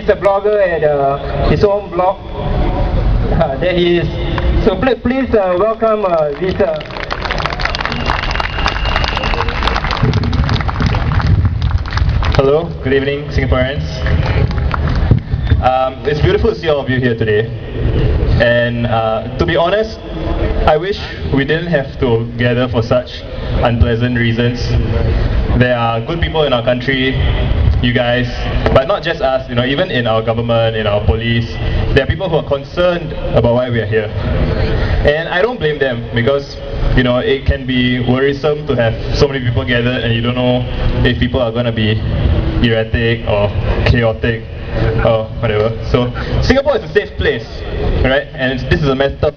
he's a blogger at his own blog. There he is. So please welcome Visa. Hello, good evening, Singaporeans. It's beautiful to see all of you here today. And to be honest, I wish we didn't have to gather for such unpleasant reasons. There are good people in our country, you guys, but not just us, even in our government, in our police, there are people who are concerned about why we are here. And I don't blame them because, it can be worrisome to have so many people gathered and you don't know if people are going to be erratic or chaotic or whatever. So Singapore is a safe place, right? And this is a matter of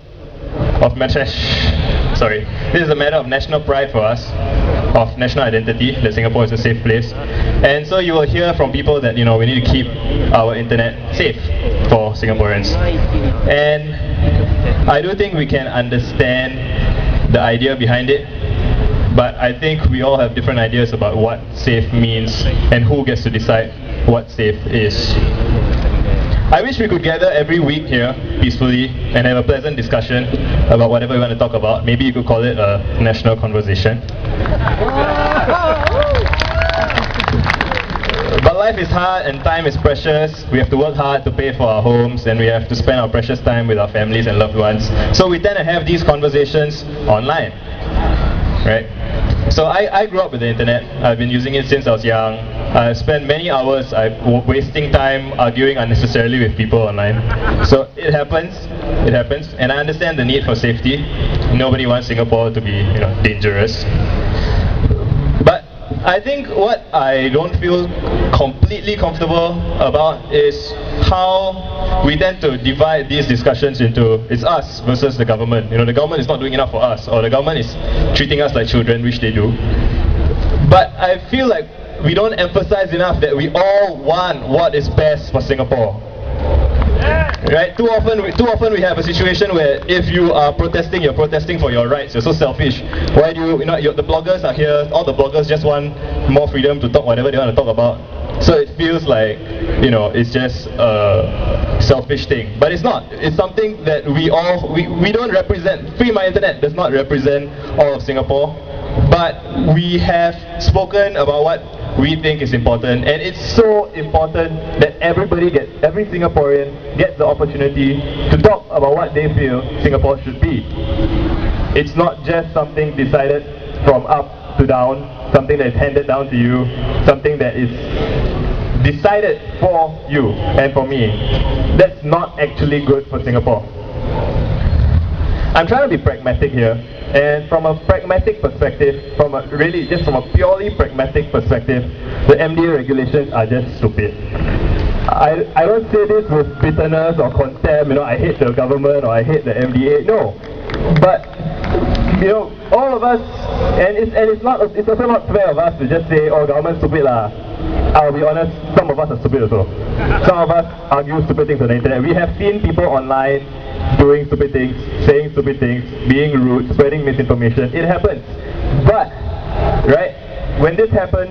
this is a matter of national pride for us, of national identity, that Singapore is a safe place. And so you will hear from people that we need to keep our internet safe for Singaporeans. And I do think we can understand the idea behind it, but I think we all have different ideas about what safe means and who gets to decide what safe is. I wish we could gather every week here peacefully and have a pleasant discussion about whatever we want to talk about. Maybe you could call it a national conversation. But life is hard and time is precious. We have to work hard to pay for our homes and we have to spend our precious time with our families and loved ones. So we tend to have these conversations online, right? So I grew up with the internet. I've been using it since I was young. I spent many hours wasting time arguing unnecessarily with people online. So it happens, and I understand the need for safety. Nobody wants Singapore to be, dangerous. But I think what I don't feel completely comfortable about is how we tend to divide these discussions into it's us versus the government. The government is not doing enough for us, or the government is treating us like children, which they do. But I feel like we don't emphasize enough that we all want what is best for Singapore. Right? Too often we have a situation where if you are protesting, you're protesting for your rights. You're so selfish. Why do the bloggers are here? All the bloggers just want more freedom to talk whatever they want to talk about. So it feels like it's just a selfish thing, but it's not. It's something that we don't represent. Free My Internet does not represent all of Singapore, but we have spoken about what we think is important, and it's so important that every Singaporean gets the opportunity to talk about what they feel Singapore should be. It's not just something decided from up to down, something that is handed down to you, something that is decided for you and for me. That's not actually good for Singapore. I'm trying to be pragmatic here. And from a pragmatic perspective, from a purely pragmatic perspective, the MDA regulations are just stupid. I don't say this with bitterness or contempt, I hate the government or I hate the MDA, no. But, all of us, and it's also not fair of us to just say, oh, government's stupid lah. I'll be honest, some of us are stupid also. Some of us argue stupid things on the internet. We have seen people online doing stupid things, saying stupid things, being rude, spreading misinformation. It happens. But, right, when this happens,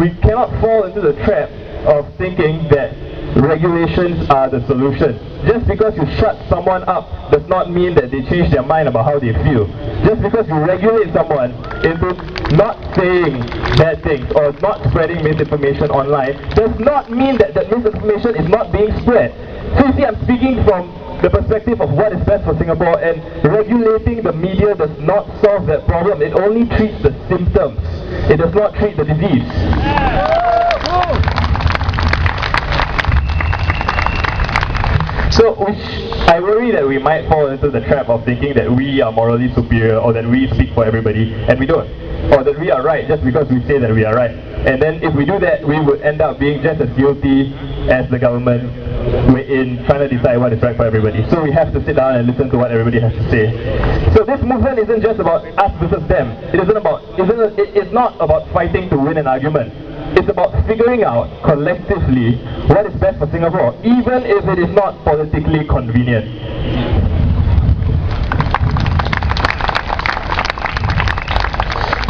we cannot fall into the trap of thinking that regulations are the solution. Just because you shut someone up does not mean that they change their mind about how they feel. Just because you regulate someone into not saying bad things or not spreading misinformation online does not mean that that misinformation is not being spread. So you see, I'm speaking from the perspective of what is best for Singapore, and regulating the media does not solve that problem. It only treats the symptoms. It does not treat the disease. So I worry that we might fall into the trap of thinking that we are morally superior or that we speak for everybody, and we don't. Or that we are right just because we say that we are right. And then if we do that, we would end up being just as guilty as the government in trying to decide what is right for everybody. So we have to sit down and listen to what everybody has to say. So this movement isn't just about us versus them. It's not about fighting to win an argument. It's about figuring out collectively what is best for Singapore, even if it is not politically convenient.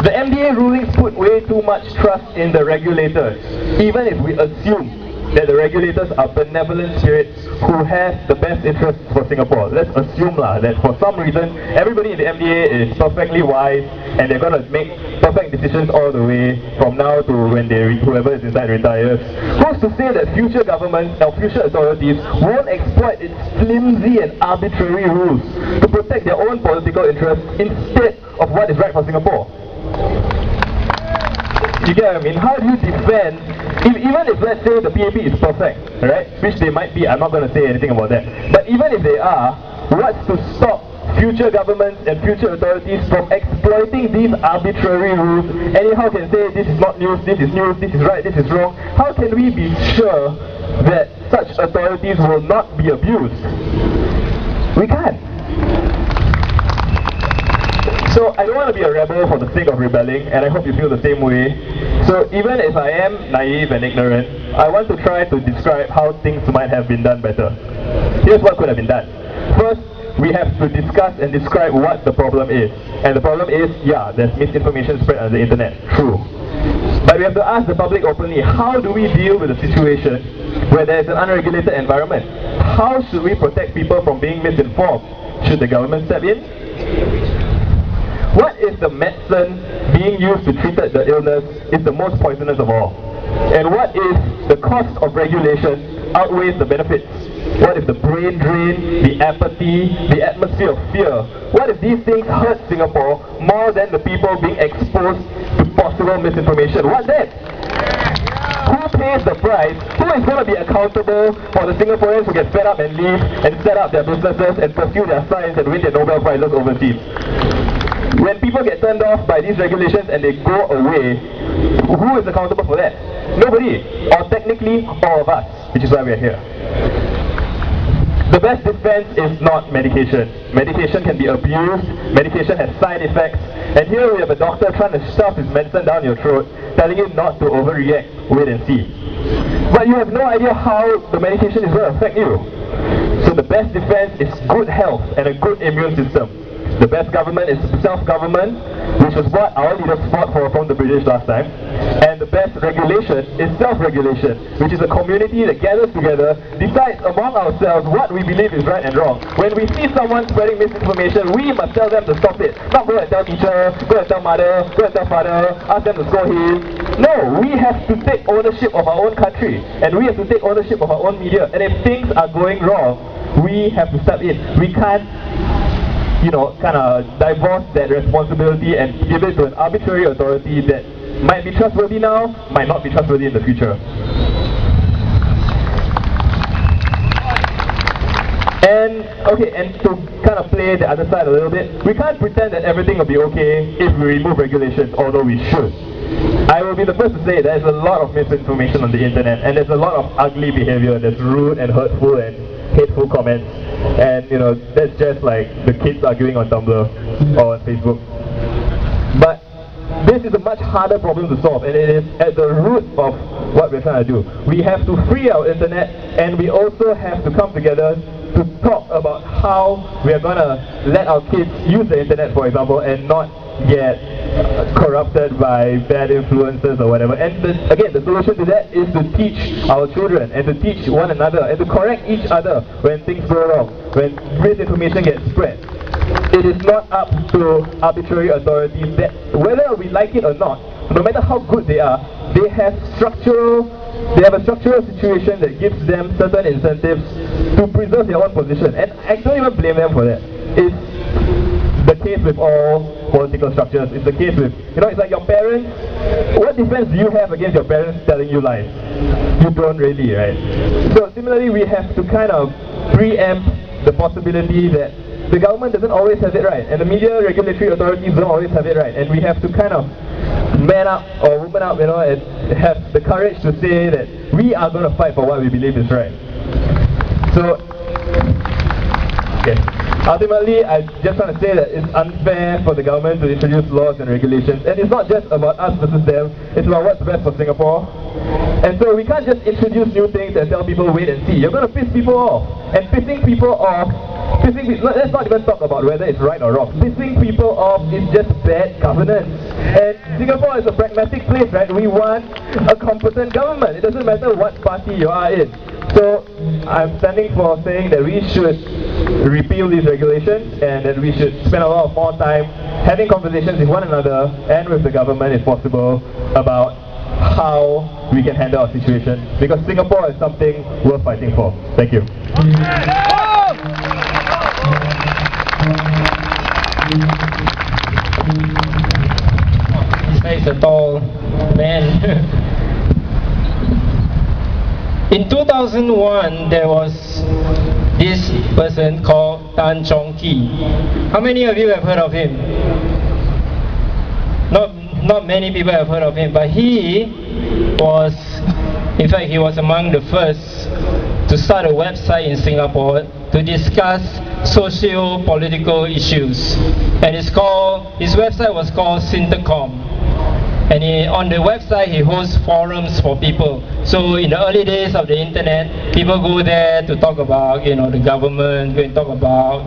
The MDA rulings put way too much trust in the regulators, even if we assume that the regulators are benevolent spirits who have the best interests for Singapore. Let's assume that for some reason everybody in the MDA is perfectly wise and they're going to make perfect decisions all the way from now to when whoever is inside retires. Who's to say that future governments or future authorities won't exploit its flimsy and arbitrary rules to protect their own political interests instead of what is right for Singapore? You get what I mean? How do you defend, even if let's say the PAP is perfect, right? Which they might be, I'm not going to say anything about that. But even if they are, what's to stop future governments and future authorities from exploiting these arbitrary rules? Anyhow can say this is not news, this is right, this is wrong. How can we be sure that such authorities will not be abused? We can't. So I don't want to be a rebel for the sake of rebelling, and I hope you feel the same way. So even if I am naive and ignorant, I want to try to describe how things might have been done better. Here's what could have been done. First, we have to discuss and describe what the problem is. And the problem is, yeah, there's misinformation spread on the internet. True. But we have to ask the public openly, how do we deal with a situation where there is an unregulated environment? How should we protect people from being misinformed? Should the government step in? What if the medicine being used to treat the illness is the most poisonous of all? And what if the cost of regulation outweighs the benefits? What if the brain drain, the apathy, the atmosphere of fear? What if these things hurt Singapore more than the people being exposed to possible misinformation? What then? Who pays the price? Who is going to be accountable for the Singaporeans who get fed up and leave and set up their businesses and pursue their science and win their Nobel Prizes overseas? When people get turned off by these regulations and they go away, who is accountable for that? Nobody. Or technically, all of us, which is why we are here. The best defense is not medication. Medication can be abused, medication has side effects, and here we have a doctor trying to shove his medicine down your throat, telling you not to overreact, wait and see. But you have no idea how the medication is going to affect you. So the best defense is good health and a good immune system. The best government is self-government, which is what our leaders fought for from the British last time. And the best regulation is self-regulation, which is a community that gathers together, decides among ourselves what we believe is right and wrong. When we see someone spreading misinformation, we must tell them to stop it. Not go and tell teacher, go and tell mother, go and tell father, ask them to scold him. No, we have to take ownership of our own country, and we have to take ownership of our own media. And if things are going wrong, we have to step in. We can't kind of divorce that responsibility and give it to an arbitrary authority that might be trustworthy now, might not be trustworthy in the future. And to kind of play the other side a little bit, we can't pretend that everything will be okay if we remove regulations, although we should. I will be the first to say there's a lot of misinformation on the internet, and there's a lot of ugly behavior that's rude and hurtful and hateful comments, and that's just like the kids arguing on Tumblr or on Facebook. But this is a much harder problem to solve, and it is at the root of what we're trying to do. We have to free our internet, and we also have to come together to talk about how we are going to let our kids use the internet, for example, and not get corrupted by bad influences or whatever. And again, the solution to that is to teach our children and to teach one another and to correct each other when things go wrong, when misinformation gets spread. It is not up to arbitrary authorities that, whether we like it or not, no matter how good they are, they have a structural situation that gives them certain incentives to preserve their own position. And I don't even blame them for that. It's the case with all political structures. It's the case with, it's like your parents. What defense do you have against your parents telling you lies? You don't really, right? So similarly, we have to kind of preempt the possibility that the government doesn't always have it right, and the media regulatory authorities don't always have it right, and we have to kind of man up or woman up, and have the courage to say that we are going to fight for what we believe is right. So, ultimately, I just want to say that it's unfair for the government to introduce laws and regulations, and it's not just about us versus them, it's about what's best for Singapore. And so we can't just introduce new things and tell people wait and see. You're going to piss people off, and pissing people off let's not even talk about whether it's right or wrong. Pissing people off is just bad governance. And Singapore is a pragmatic place, right? We want a competent government. It doesn't matter what party you are in. So I'm standing for saying that we should repeal these regulations and that we should spend a lot of more time having conversations with one another and with the government if possible about how we can handle our situation, because Singapore is something worth fighting for. Thank you. This guy is a tall man. In 2001, there was this person called Tan Chong Ki. How many of you have heard of him? Not many people have heard of him, but he was, in fact, he was among the first to start a website in Singapore to discuss socio-political issues. And his website was called Sintercom. And on the website he hosts forums for people. So in the early days of the internet, people go there to talk about, the government, go and talk about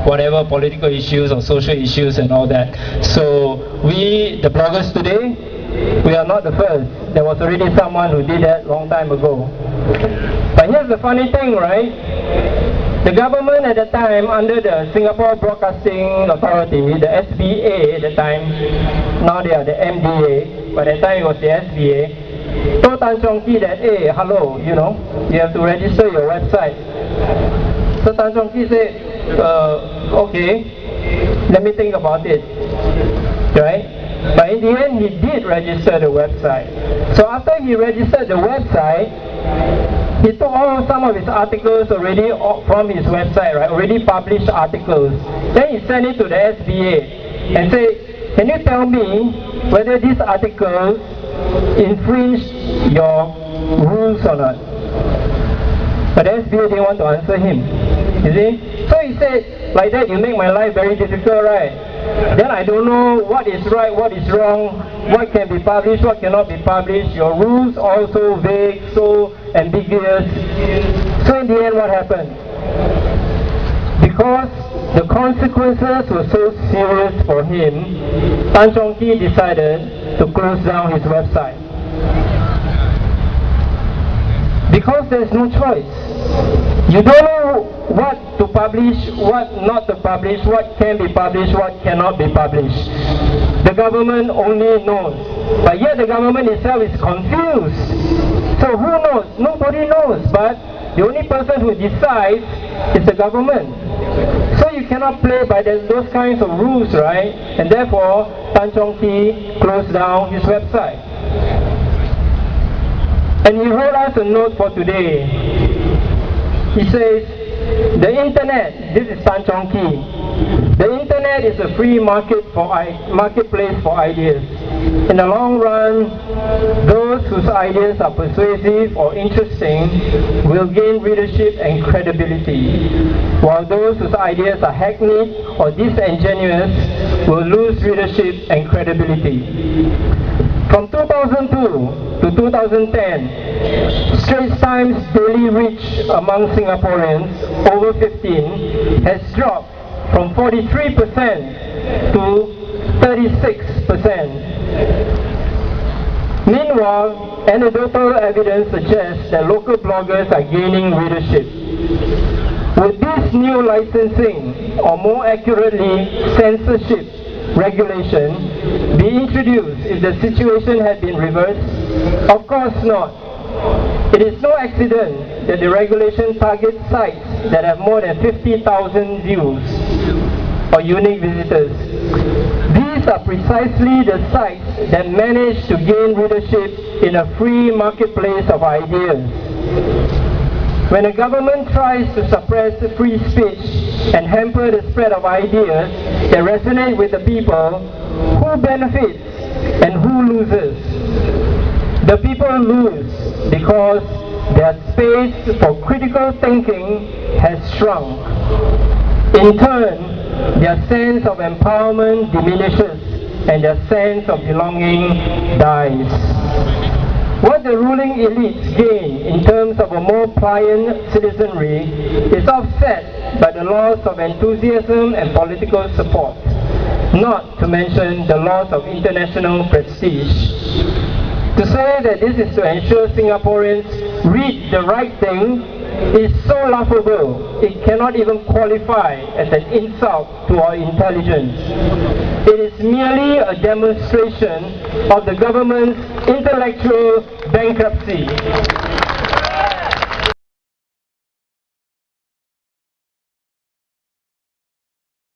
whatever political issues or social issues and all that. So we, the bloggers today, we are not the first. There was already someone who did that long time ago. But here's the funny thing, right? The government at the time, under the Singapore Broadcasting Authority, the SBA at the time, now they are the MDA, but at the time it was the SBA, told Tan Chong Ki that, hey, hello, you have to register your website. So Tan Chong Ki said, okay, let me think about it, right? But in the end, he did register the website. So after he registered the website, he took some of his articles already from his website, right? Already published articles. Then he sent it to the SBA and said, can you tell me whether these articles infringe your rules or not? But the SBA didn't want to answer him. You see? So he said, like that you make my life very difficult, right? Then I don't know what is right, what is wrong, what can be published, what cannot be published. Your rules are so vague, so ambiguous. So in the end, what happened? Because the consequences were so serious for him, Tan Chong Ki decided to close down his website. Because there's no choice. You don't know what to publish, what not to publish, what can be published, what cannot be published. The government only knows. But yet the government itself is confused. So who knows? Nobody knows. But the only person who decides is the government. So you cannot play by those kinds of rules, right? And therefore, Tan Chong Ki closed down his website. And he wrote us a note for today. He says, the internet, this is Tan Chong Ki, the internet is a free marketplace for ideas. In the long run, those whose ideas are persuasive or interesting will gain readership and credibility, while those whose ideas are hackneyed or disingenuous will lose readership and credibility. From 2002 to 2010, Straits Times' daily reach among Singaporeans over 15 has dropped from 43% to 36%. Meanwhile, anecdotal evidence suggests that local bloggers are gaining readership. Would this new licensing, or more accurately, censorship regulation, be introduced if the situation had been reversed? Of course not. It is no accident that the regulation targets sites that have more than 50,000 views or unique visitors. These are precisely the sites that manage to gain readership in a free marketplace of ideas. When a government tries to suppress free speech and hamper the spread of ideas that resonate with the people, who benefits and who loses? The people lose because their space for critical thinking has shrunk. In turn, their sense of empowerment diminishes and their sense of belonging dies. What the ruling elites gain in terms of a more pliant citizenry is offset by the loss of enthusiasm and political support, not to mention the loss of international prestige. To say that this is to ensure Singaporeans read the right thing is so laughable, it cannot even qualify as an insult to our intelligence. It is merely a demonstration of the government's intellectual bankruptcy.